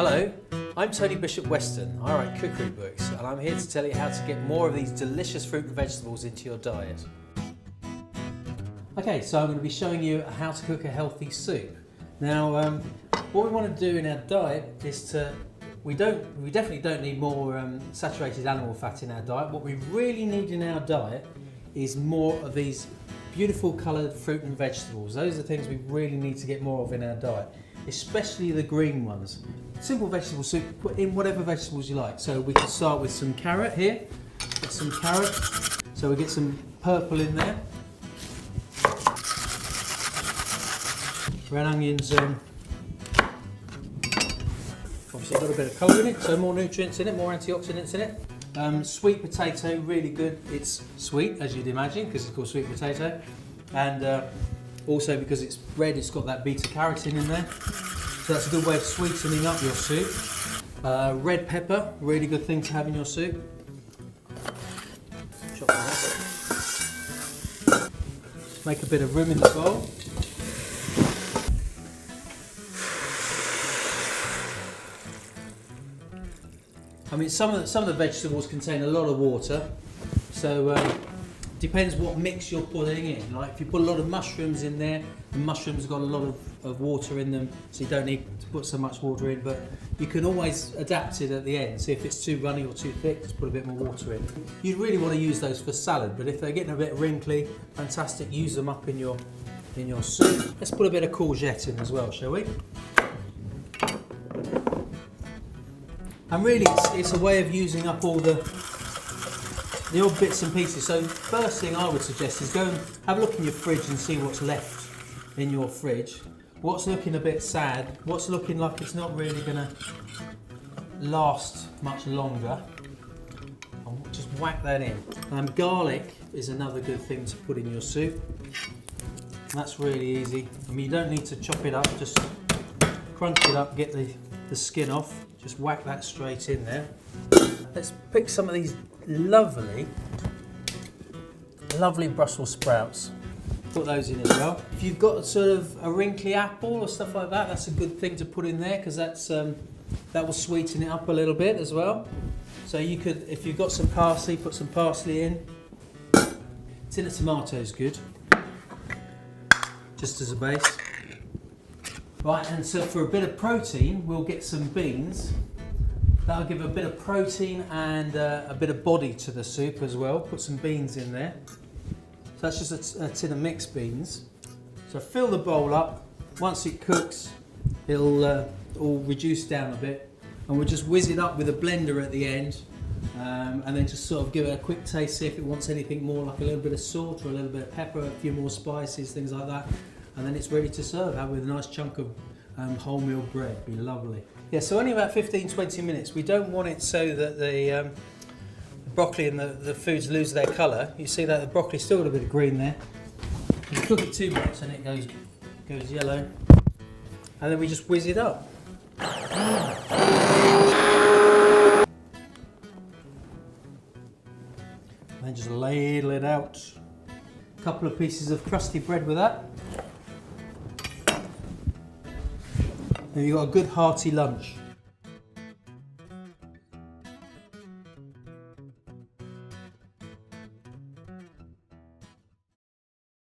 Hello, I'm Tony Bishop Weston. I write cookery books and I'm here to tell you how to get more of these delicious fruit and vegetables into your diet. Okay, so I'm going to be showing you how to cook a healthy soup. Now, what we want to do in our diet is we definitely don't need more saturated animal fat in our diet. What we really need in our diet is more of these beautiful coloured fruit and vegetables. Those are the things we really need to get more of in our diet, especially the green ones. Simple vegetable soup, put in whatever vegetables you like. So we can start with some carrot here. Get some carrot. So we get some purple in there. Red onions, obviously got a bit of colour in it, so more nutrients in it, more antioxidants in it. Sweet potato, really good. It's sweet, as you'd imagine, because it's called sweet potato. And also because it's red, it's got that beta carotene in there. So that's a good way of sweetening up your soup. Red pepper, really good thing to have in your soup. Chop that up. Make a bit of room in the bowl. I mean, some of the vegetables contain a lot of water, so depends what mix you're putting in. Like if you put a lot of mushrooms in there, the mushrooms got a lot of water in them, so you don't need to put so much water in, but you can always adapt it at the end. So if it's too runny or too thick, just put a bit more water in. You'd really want to use those for salad, but if they're getting a bit wrinkly, fantastic, use them up in your soup. Let's put a bit of courgette in as well, shall we? And really, it's a way of using up all the odd bits and pieces. So first thing I would suggest is go and have a look in your fridge and see what's left in your fridge. What's looking a bit sad, what's looking like it's not really going to last much longer. I'll just whack that in. Garlic is another good thing to put in your soup. That's really easy. I mean, you don't need to chop it up, just crunch it up, get the skin off. Just whack that straight in there. Let's pick some of these lovely Brussels sprouts. Put those in as well. If you've got sort of a wrinkly apple or stuff like that, that's a good thing to put in there because that will sweeten it up a little bit as well. So you could, if you've got some parsley, put some parsley in. Tin of tomatoes good, just as a base. Right, and so for a bit of protein, we'll get some beans. That'll give a bit of protein and a bit of body to the soup as well. Put some beans in there. So that's just a tin of mixed beans. So fill the bowl up. Once it cooks, it'll all reduce down a bit. And we'll just whiz it up with a blender at the end. And then just sort of give it a quick taste, see if it wants anything more, like a little bit of salt or a little bit of pepper, a few more spices, things like that. And then it's ready to serve, out with a nice chunk of wholemeal bread. Be lovely. Yeah, so only about 15-20 minutes. We don't want it so that the broccoli and the foods lose their colour. You see that the broccoli's still got a bit of green there. If you cook it too much and it goes yellow. And then we just whiz it up. And then just ladle it out. A couple of pieces of crusty bread with that. And you've got a good hearty lunch.